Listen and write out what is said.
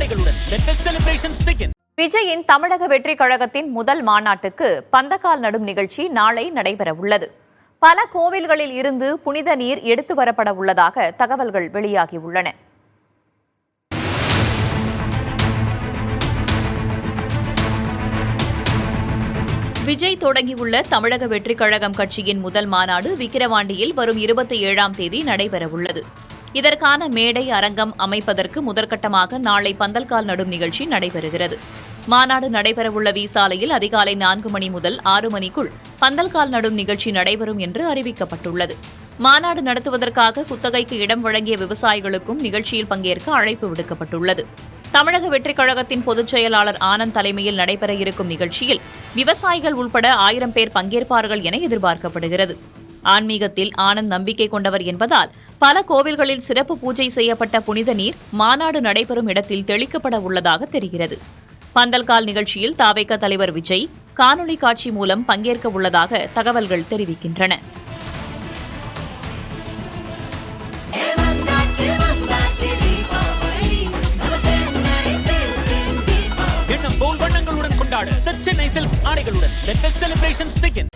ஆடைகளுடன் let the celebrations begin. விஜயின் தமிழக வெற்றி கழகத்தின் முதல் மாநாட்டுக்கு பந்தக்கால் நடும் நிகழ்ச்சி நாளை நடைபெற உள்ளது. பல கோவில்களில் இருந்து புனித நீர் எடுத்து வரப்பட உள்ளதாக தகவல்கள் வெளியாகியுள்ளன. விஜய் தொடங்கியுள்ள தமிழக வெற்றிக் கழகம் கட்சியின் முதல் மாநாடு விக்கிரவாண்டியில் வரும் 27ஆம் தேதி நடைபெறவுள்ளது. இதற்கான மேடை அரங்கம் அமைப்பதற்கு முதற்கட்டமாக நாளை பந்தல்கால் நடும் நிகழ்ச்சி நடைபெறுகிறது. மாநாடு நடைபெறவுள்ள விசாலையில் அதிகாலை 4 மணி முதல் 6 மணிக்குள் பந்தல்கால் நடும் நிகழ்ச்சி நடைபெறும் என்று அறிவிக்கப்பட்டுள்ளது. மாநாடு நடத்துவதற்காக குத்தகைக்கு இடம் வழங்கிய விவசாயிகளுக்கும் நிகழ்ச்சியில் பங்கேற்க அழைப்பு விடுக்கப்பட்டுள்ளது. தமிழக வெற்றிக் கழகத்தின் பொதுச் செயலாளர் ஆனந்த் தலைமையில் நடைபெற இருக்கும் நிகழ்ச்சியில் விவசாயிகள் உள்பட 1000 பேர் பங்கேற்பார்கள் என எதிர்பார்க்கப்படுகிறது. ஆன்மீகத்தில் ஆனந்த் நம்பிக்கை கொண்டவர் என்பதால் பல கோவில்களில் சிறப்பு பூஜை செய்யப்பட்ட புனித நீர் மாநாடு நடைபெறும் இடத்தில் தெளிக்கப்பட உள்ளதாக தெரிகிறது. பந்தல்கால் நிகழ்ச்சியில் தவேக தலைவர் விஜய் காணொலி காட்சி மூலம் பங்கேற்க உள்ளதாக தகவல்கள் தெரிவிக்கின்றன. வண்ணங்களுடன் கொண்டாட The Chennai Silks ஆடைகளுடன் let the celebrations begin.